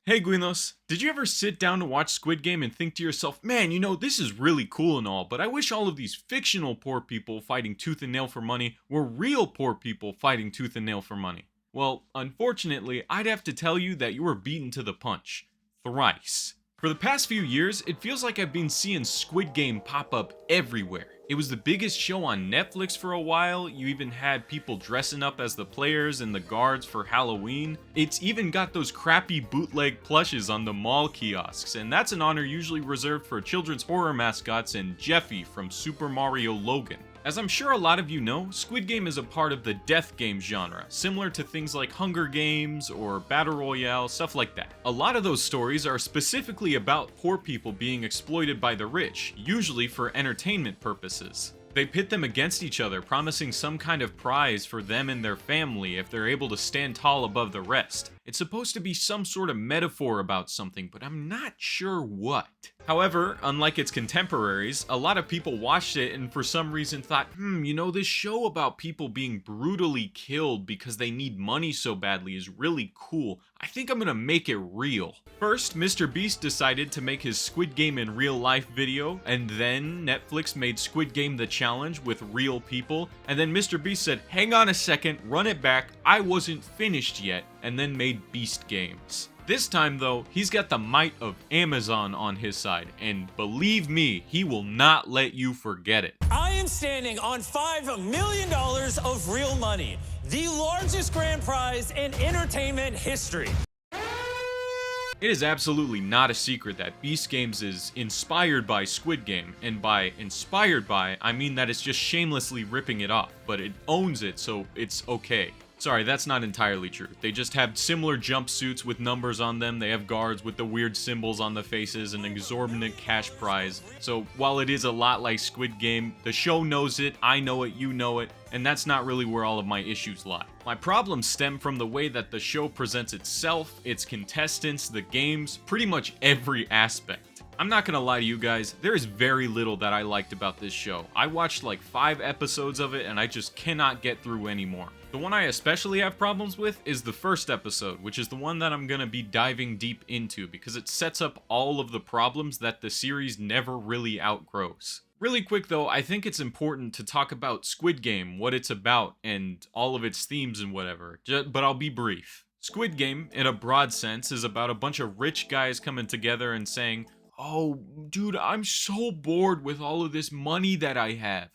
Hey Guinos, did you ever sit down to watch Squid Game and think to yourself, man, this is really cool and all, but I wish all of these fictional poor people fighting tooth and nail for money were real poor people fighting tooth and nail for money? Well, unfortunately, I'd have to tell you that you were beaten to the punch. Thrice. For the past few years, it feels like I've been seeing Squid Game pop up everywhere. It was the biggest show on Netflix for a while. You even had people dressing up as the players and the guards for Halloween. It's even got those crappy bootleg plushes on the mall kiosks, and that's an honor usually reserved for children's horror mascots and Jeffy from Super Mario Logan. As I'm sure a lot of you know, Squid Game is a part of the death game genre, similar to things like Hunger Games or Battle Royale, stuff like that. A lot of those stories are specifically about poor people being exploited by the rich, usually for entertainment purposes. They pit them against each other, promising some kind of prize for them and their family if they're able to stand tall above the rest. It's supposed to be some sort of metaphor about something, but I'm not sure what. However, unlike its contemporaries, a lot of people watched it and for some reason thought, this show about people being brutally killed because they need money so badly is really cool. I think I'm gonna make it real. First, Mr. Beast decided to make his Squid Game in real life video, and then Netflix made Squid Game the challenge with real people, and then Mr. Beast said, hang on a second, run it back, I wasn't finished yet, and then made Beast Games. This time though, he's got the might of Amazon on his side, and believe me, he will not let you forget it. I am standing on $5 million of real money, the largest grand prize in entertainment history. It is absolutely not a secret that Beast Games is inspired by Squid Game, and by inspired by, I mean that it's just shamelessly ripping it off, but it owns it, so it's okay. Sorry, that's not entirely true. They just have similar jumpsuits with numbers on them, they have guards with the weird symbols on the faces, an exorbitant cash prize. So while it is a lot like Squid Game, the show knows it, I know it, you know it, and that's not really where all of my issues lie. My problems stem from the way that the show presents itself, its contestants, the games, pretty much every aspect. I'm not gonna lie to you guys, there is very little that I liked about this show. I watched like 5 episodes of it and I just cannot get through anymore. The one I especially have problems with is the first episode, which is the one that I'm gonna be diving deep into because it sets up all of the problems that the series never really outgrows. Really quick though, I think it's important to talk about Squid Game, what it's about, and all of its themes and whatever, but I'll be brief. Squid Game, in a broad sense, is about a bunch of rich guys coming together and saying, oh, dude, I'm so bored with all of this money that I have.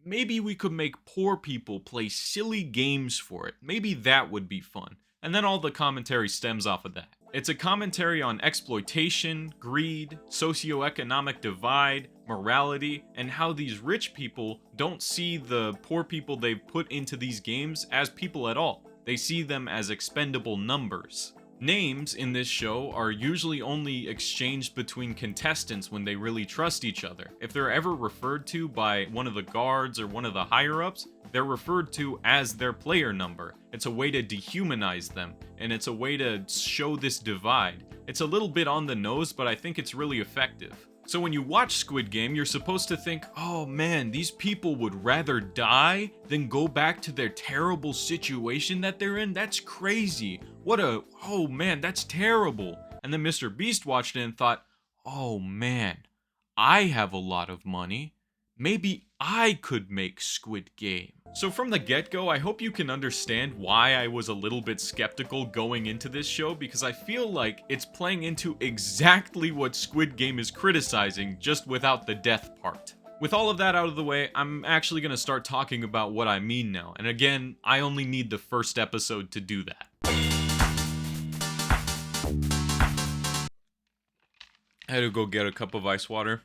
Maybe we could make poor people play silly games for it. Maybe that would be fun. And then all the commentary stems off of that. It's a commentary on exploitation, greed, socioeconomic divide, morality, and how these rich people don't see the poor people they've put into these games as people at all. They see them as expendable numbers. Names in this show are usually only exchanged between contestants when they really trust each other. If they're ever referred to by one of the guards or one of the higher-ups, they're referred to as their player number. It's a way to dehumanize them, and it's a way to show this divide. It's a little bit on the nose, but I think it's really effective. So when you watch Squid Game, you're supposed to think, oh man, these people would rather die than go back to their terrible situation that they're in? That's crazy. Oh man, that's terrible. And then Mr. Beast watched it and thought, oh man, I have a lot of money. Maybe I could make Squid Game. So from the get-go, I hope you can understand why I was a little bit skeptical going into this show, because I feel like it's playing into exactly what Squid Game is criticizing, just without the death part. With all of that out of the way, I'm actually going to start talking about what I mean now, and again, I only need the first episode to do that. I had to go get a cup of ice water,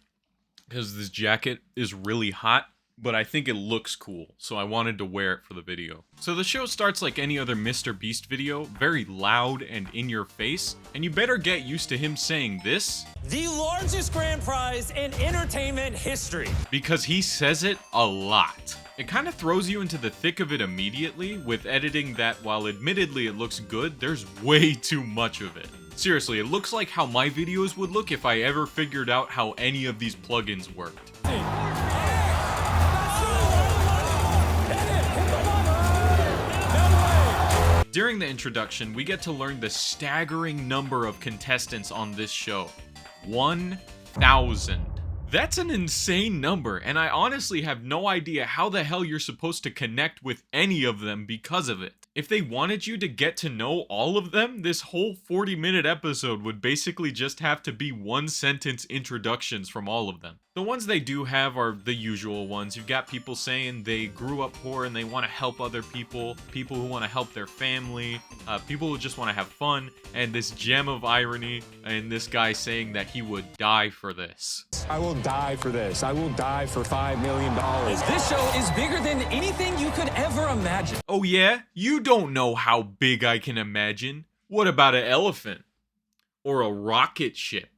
because this jacket is really hot, but I think it looks cool, so I wanted to wear it for the video. So the show starts like any other Mr. Beast video, very loud and in your face, and you better get used to him saying this. The largest grand prize in entertainment history. Because he says it a lot. It kind of throws you into the thick of it immediately, with editing that while admittedly it looks good, there's way too much of it. Seriously, it looks like how my videos would look if I ever figured out how any of these plugins worked. During the introduction, we get to learn the staggering number of contestants on this show. 1,000. That's an insane number, and I honestly have no idea how the hell you're supposed to connect with any of them because of it. If they wanted you to get to know all of them, this whole 40-minute episode would basically just have to be one-sentence introductions from all of them. The ones they do have are the usual ones. You've got people saying they grew up poor and they want to help other people, people who want to help their family, people who just want to have fun, and this gem of irony, and this guy saying that he would die for this. I will die for this. I will die for $5 million. This show is bigger than anything you could ever imagine. Oh yeah? You don't know how big I can imagine. What about an elephant? Or a rocket ship?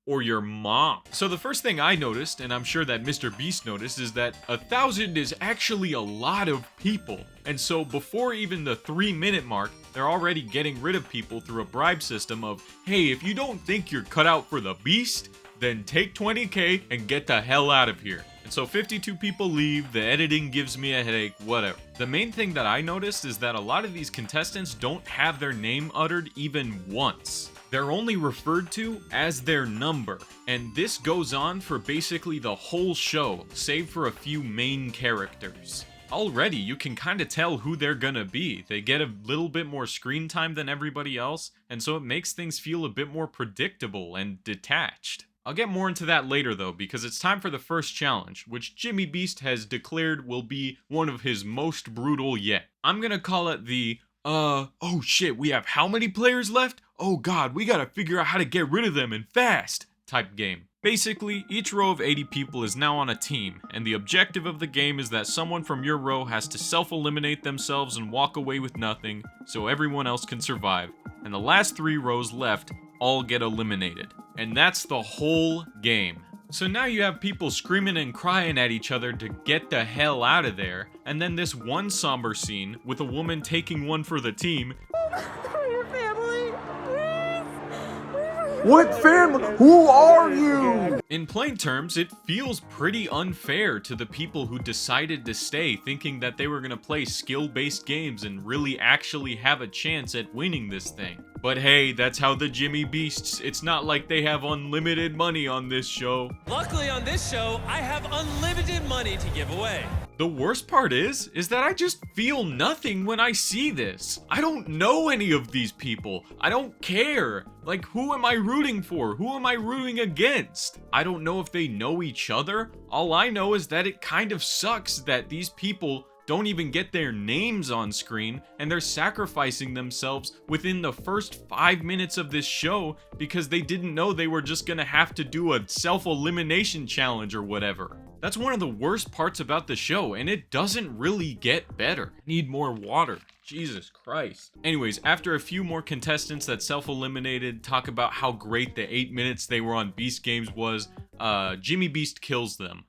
Or your mom? So the first thing I noticed, and I'm sure that Mr. Beast noticed, is that 1,000 is actually a lot of people. And so before even the 3-minute mark, they're already getting rid of people through a bribe system of, hey, if you don't think you're cut out for the beast, then take 20K and get the hell out of here. And so 52 people leave, the editing gives me a headache, whatever. The main thing that I noticed is that a lot of these contestants don't have their name uttered even once. They're only referred to as their number, and this goes on for basically the whole show, save for a few main characters. Already, you can kind of tell who they're gonna be. They get a little bit more screen time than everybody else, and so it makes things feel a bit more predictable and detached. I'll get more into that later though, because it's time for the first challenge, which Jimmy Beast has declared will be one of his most brutal yet. I'm gonna call it the, oh shit, we have how many players left? Oh god, we gotta figure out how to get rid of them and fast type game. Basically, each row of 80 people is now on a team, and the objective of the game is that someone from your row has to self-eliminate themselves and walk away with nothing, so everyone else can survive. And the last 3 rows left all get eliminated. And that's the whole game. So now you have people screaming and crying at each other to get the hell out of there, and then this one somber scene with a woman taking one for the team. For your family, please. What family? Who are you? In plain terms, it feels pretty unfair to the people who decided to stay thinking that they were gonna play skill-based games and really actually have a chance at winning this thing. But hey, that's how the Jimmy Beasts, it's not like they have unlimited money on this show. Luckily on this show, I have unlimited money to give away. The worst part is that I just feel nothing when I see this. I don't know any of these people. I don't care. Like, who am I rooting for? Who am I rooting against? I don't know if they know each other. All I know is that it kind of sucks that these people don't even get their names on screen, and they're sacrificing themselves within the first 5 minutes of this show because they didn't know they were just gonna have to do a self-elimination challenge or whatever. That's one of the worst parts about the show, and it doesn't really get better. Need more water. Jesus Christ. Anyways, after a few more contestants that self-eliminated talk about how great the 8 minutes they were on Beast Games was, Jimmy Beast kills them.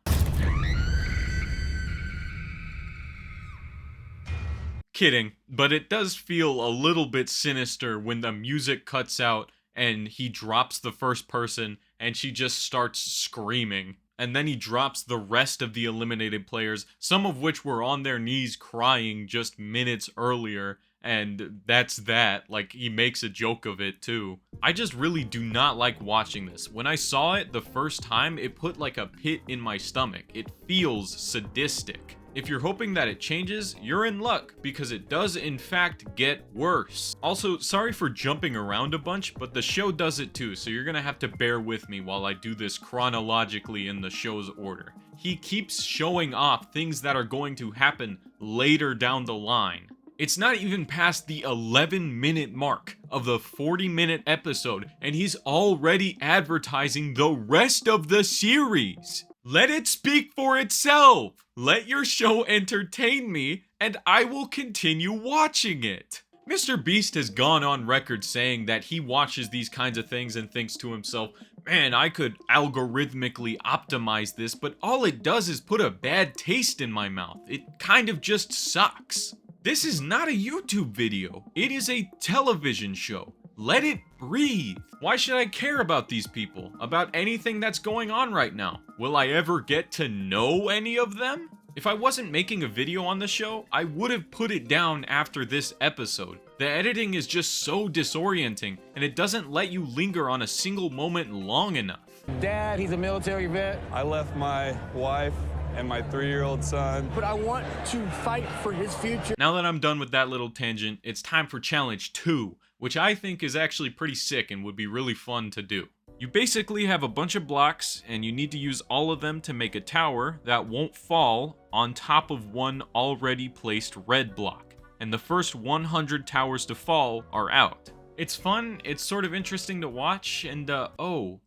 Kidding, but it does feel a little bit sinister when the music cuts out and he drops the first person and she just starts screaming. And then he drops the rest of the eliminated players, some of which were on their knees crying just minutes earlier, and that's that. Like, he makes a joke of it too. I just really do not like watching this. When I saw it the first time, it put like a pit in my stomach. It feels sadistic. If you're hoping that it changes, you're in luck, because it does in fact get worse. Also, sorry for jumping around a bunch, but the show does it too, so you're gonna have to bear with me while I do this chronologically in the show's order. He keeps showing off things that are going to happen later down the line. It's not even past the 11-minute mark of the 40-minute episode, and he's already advertising the rest of the series. Let it speak for itself. Let your show entertain me, and I will continue watching it. Mr. Beast has gone on record saying that he watches these kinds of things and thinks to himself, man, I could algorithmically optimize this, but all it does is put a bad taste in my mouth. It kind of just sucks. This is not a YouTube video. It is a television show. Let it breathe. Why should I care about these people? About anything that's going on right now? Will I ever get to know any of them? If I wasn't making a video on the show, I would have put it down after this episode. The editing is just so disorienting, and it doesn't let you linger on a single moment long enough. Dad, he's a military vet. I left my wife and my 3-year-old son. But I want to fight for his future. Now that I'm done with that little tangent, it's time for challenge 2, which I think is actually pretty sick and would be really fun to do. You basically have a bunch of blocks, and you need to use all of them to make a tower that won't fall on top of one already placed red block. And the first 100 towers to fall are out. It's fun, it's sort of interesting to watch, and oh,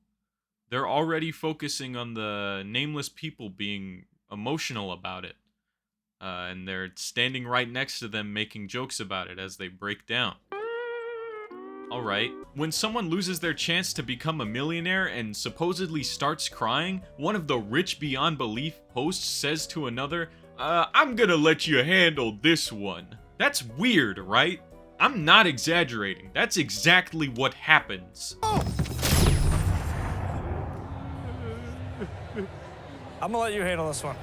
they're already focusing on the nameless people being emotional about it. And they're standing right next to them making jokes about it as they break down. Alright, when someone loses their chance to become a millionaire and supposedly starts crying, one of the rich beyond belief hosts says to another, I'm gonna let you handle this one. That's weird, right? I'm not exaggerating. That's exactly what happens. I'm gonna let you handle this one.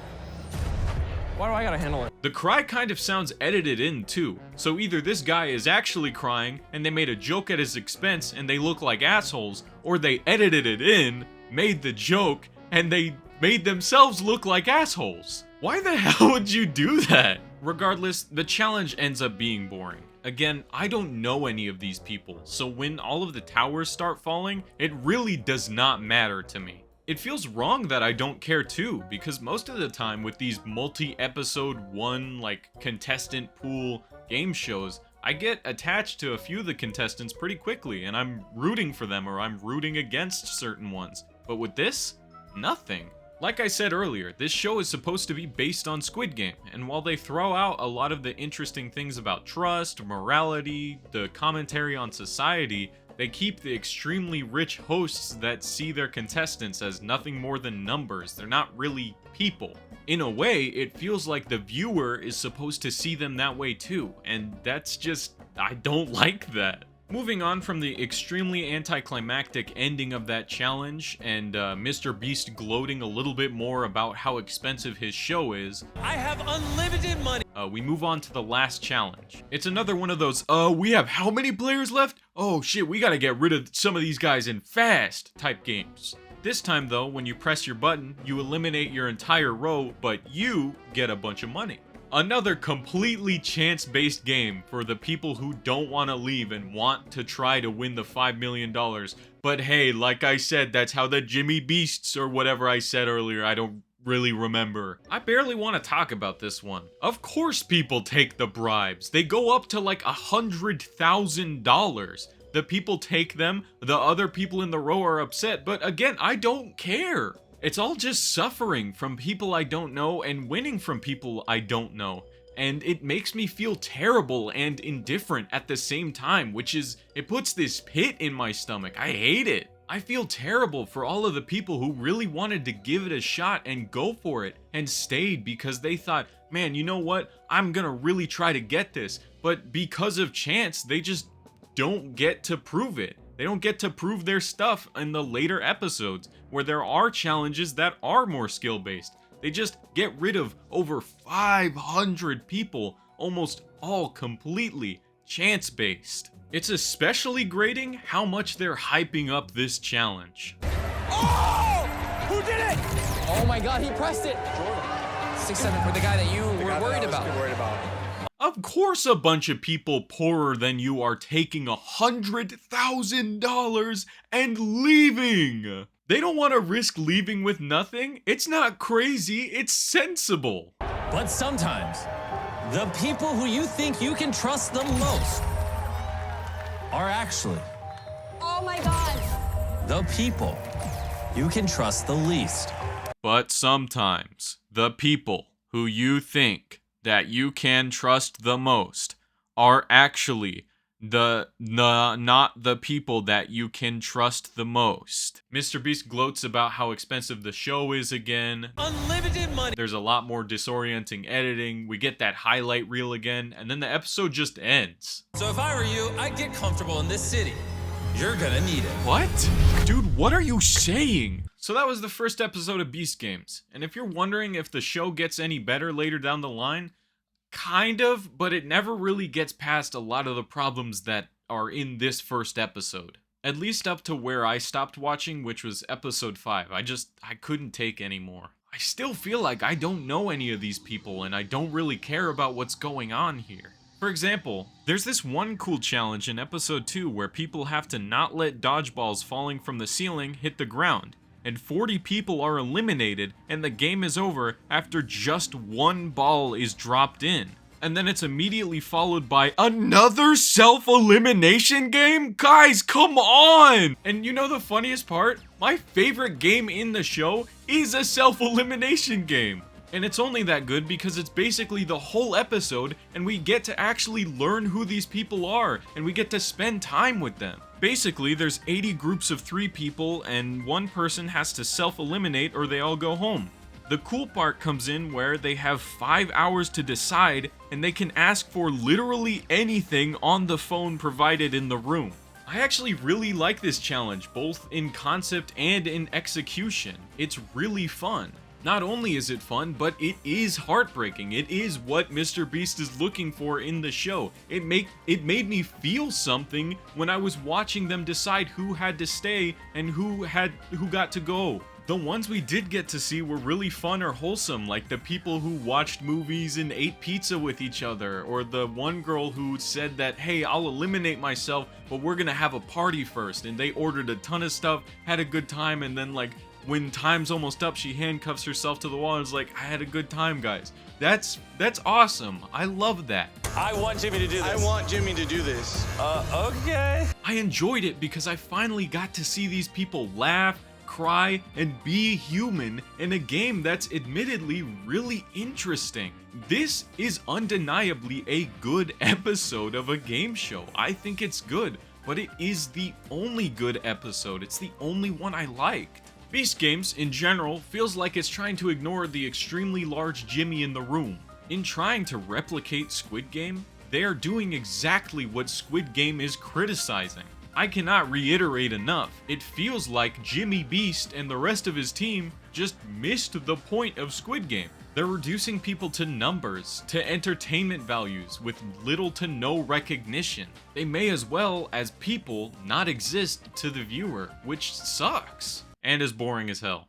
Why do I gotta handle it? The cry kind of sounds edited in too, so either this guy is actually crying and they made a joke at his expense and they look like assholes, or they edited it in, made the joke, and they made themselves look like assholes. Why the hell would you do that? Regardless, the challenge ends up being boring. Again, I don't know any of these people, so when all of the towers start falling, it really does not matter to me. It feels wrong that I don't care too, because most of the time with these multi-episode one, like, contestant pool game shows, I get attached to a few of the contestants pretty quickly, and I'm rooting for them or I'm rooting against certain ones. But with this, nothing. Like I said earlier, this show is supposed to be based on Squid Game, and while they throw out a lot of the interesting things about trust, morality, the commentary on society, they keep the extremely rich hosts that see their contestants as nothing more than numbers. They're not really people. In a way, it feels like the viewer is supposed to see them that way too, and that's just, I don't like that. Moving on from the extremely anticlimactic ending of that challenge, and Mr. Beast gloating a little bit more about how expensive his show is, I have unlimited money. we move on to the last challenge. It's another one of those, we have how many players left? Oh shit, we gotta get rid of some of these guys in fast type games. This time though, when you press your button, you eliminate your entire row, but you get a bunch of money. Another completely chance-based game for the people who don't want to leave and want to try to win the $5 million. But hey, like I said, that's how the Jimmy Beasts or whatever I said earlier, I don't really remember. I barely want to talk about this one. Of course people take the bribes. They go up to like $100,000. The people take them, the other people in the row are upset, but again, I don't care. It's all just suffering from people I don't know and winning from people I don't know. And it makes me feel terrible and indifferent at the same time, which is, it puts this pit in my stomach. I hate it. I feel terrible for all of the people who really wanted to give it a shot and go for it and stayed because they thought, man, you know what? I'm gonna really try to get this. But because of chance, they just don't get to prove it. They don't get to prove their stuff in the later episodes, where there are challenges that are more skill-based. They just get rid of over 500 people, almost all completely chance-based. It's especially grating how much they're hyping up this challenge. Oh! Who did it? Oh my god, he pressed it! 6-7 for the guy that you were worried about. Of course a bunch of people poorer than you are taking $100,000 and leaving. They don't want to risk leaving with nothing. It's not crazy, it's sensible. But sometimes, the people who you think you can trust the most are actually Oh my god. the people you can trust the least. But sometimes the people who you think that you can trust the most are actually not the people that you can trust the most. Mr. Beast gloats about how expensive the show is again. Unlimited money. There's a lot more disorienting editing. We get that highlight reel again, and then the episode just ends. So if I were you, I'd get comfortable in this city. You're gonna need it. What? Dude, what are you saying? So that was the first episode of Beast Games, and if you're wondering if the show gets any better later down the line, kind of, but it never really gets past a lot of the problems that are in this first episode. At least up to where I stopped watching, which was episode 5. I couldn't take any more. I still feel like I don't know any of these people, and I don't really care about what's going on here. For example, there's this one cool challenge in episode 2 where people have to not let dodgeballs falling from the ceiling hit the ground. And 40 people are eliminated, and the game is over after just one ball is dropped in. And then it's immediately followed by another self-elimination game? Guys, come on! And you know the funniest part? My favorite game in the show is a self-elimination game. And it's only that good because it's basically the whole episode, and we get to actually learn who these people are, and we get to spend time with them. Basically, there's 80 groups of 3 people, and one person has to self-eliminate or they all go home. The cool part comes in where they have 5 hours to decide, and they can ask for literally anything on the phone provided in the room. I actually really like this challenge, both in concept and in execution. It's really fun. Not only is it fun, but it is heartbreaking. It is what Mr. Beast is looking for in the show. It made me feel something when I was watching them decide who had to stay and who got to go. The ones we did get to see were really fun or wholesome, like the people who watched movies and ate pizza with each other, or the one girl who said that, hey, I'll eliminate myself, but we're gonna have a party first, and they ordered a ton of stuff, had a good time, and then like, when time's almost up, she handcuffs herself to the wall and is like, I had a good time, guys. That's awesome. I love that. I want Jimmy to do this. I want Jimmy to do this. Okay. I enjoyed it because I finally got to see these people laugh, cry, and be human in a game that's admittedly really interesting. This is undeniably a good episode of a game show. I think it's good, but it is the only good episode. It's the only one I liked. Beast Games, in general, feels like it's trying to ignore the extremely large Jimmy in the room. In trying to replicate Squid Game, they are doing exactly what Squid Game is criticizing. I cannot reiterate enough, it feels like Jimmy Beast and the rest of his team just missed the point of Squid Game. They're reducing people to numbers, to entertainment values with little to no recognition. They may as well, as people, not exist to the viewer, which sucks. And is boring as hell.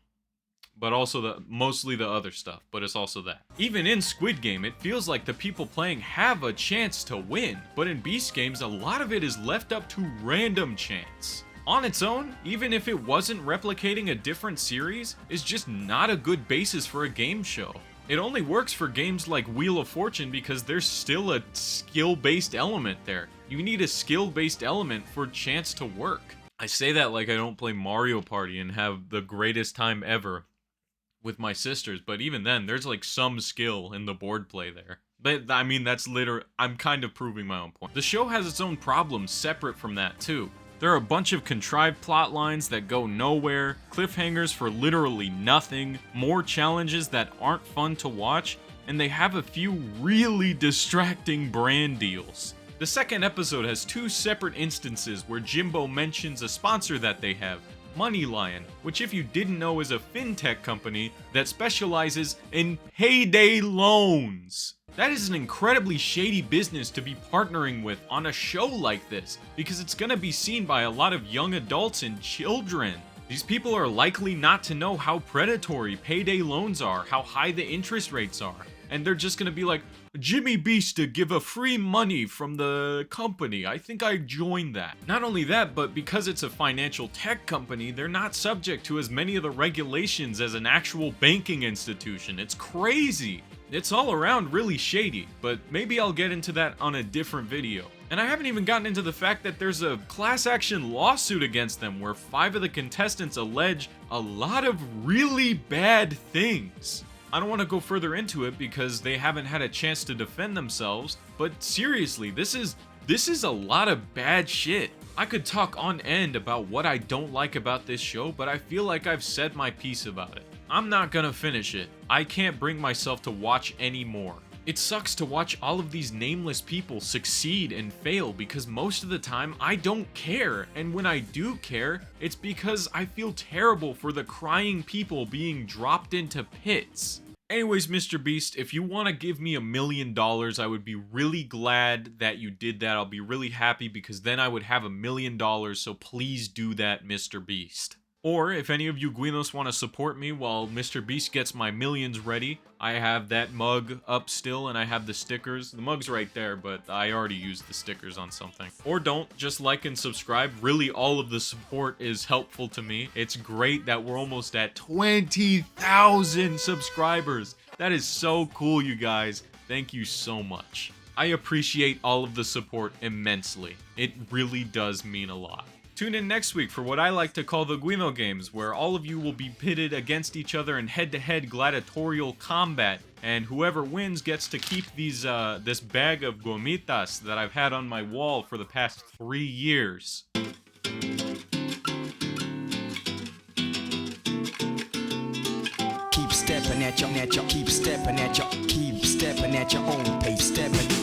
But also mostly the other stuff, but it's also that. Even in Squid Game, it feels like the people playing have a chance to win, but in Beast Games, a lot of it is left up to random chance. On its own, even if it wasn't replicating a different series, is just not a good basis for a game show. It only works for games like Wheel of Fortune because there's still a skill-based element there. You need a skill-based element for chance to work. I say that like I don't play Mario Party and have the greatest time ever with my sisters, but even then, there's like some skill in the board play there. But I mean, I'm kind of proving my own point. The show has its own problems separate from that too. There are a bunch of contrived plot lines that go nowhere, cliffhangers for literally nothing, more challenges that aren't fun to watch, and they have a few really distracting brand deals. The second episode has 2 separate instances where Jimbo mentions a sponsor that they have, Money Lion, which if you didn't know is a fintech company that specializes in payday loans. That is an incredibly shady business to be partnering with on a show like this, because it's gonna be seen by a lot of young adults and children. These people are likely not to know how predatory payday loans are, how high the interest rates are, and they're just gonna be like, Jimmy Beast to give a free money from the company. I think I joined that. Not only that, but because it's a financial tech company, they're not subject to as many of the regulations as an actual banking institution. It's crazy. It's all around really shady, but maybe I'll get into that on a different video. And I haven't even gotten into the fact that there's a class action lawsuit against them where 5 of the contestants allege a lot of really bad things. I don't want to go further into it because they haven't had a chance to defend themselves, but seriously, this is a lot of bad shit. I could talk on end about what I don't like about this show, but I feel like I've said my piece about it. I'm not gonna finish it. I can't bring myself to watch any more. It sucks to watch all of these nameless people succeed and fail because most of the time I don't care, and when I do care, it's because I feel terrible for the crying people being dropped into pits. Anyways, Mr. Beast, if you want to give me $1 million, I would be really glad that you did that. I'll be really happy because then I would have $1 million, so please do that, Mr. Beast. Or, if any of you Guinos want to support me while Mr. Beast gets my millions ready, I have that mug up still and I have the stickers. The mug's right there, but I already used the stickers on something. Or don't, just like and subscribe. Really, all of the support is helpful to me. It's great that we're almost at 20,000 subscribers. That is so cool, you guys. Thank you so much. I appreciate all of the support immensely. It really does mean a lot. Tune in next week for what I like to call the Guino games, where all of you will be pitted against each other in head-to-head gladiatorial combat, and whoever wins gets to keep these this bag of gomitas that I've had on my wall for the past 3 years. Keep stepping at your, keep stepping at your own pace, stepping.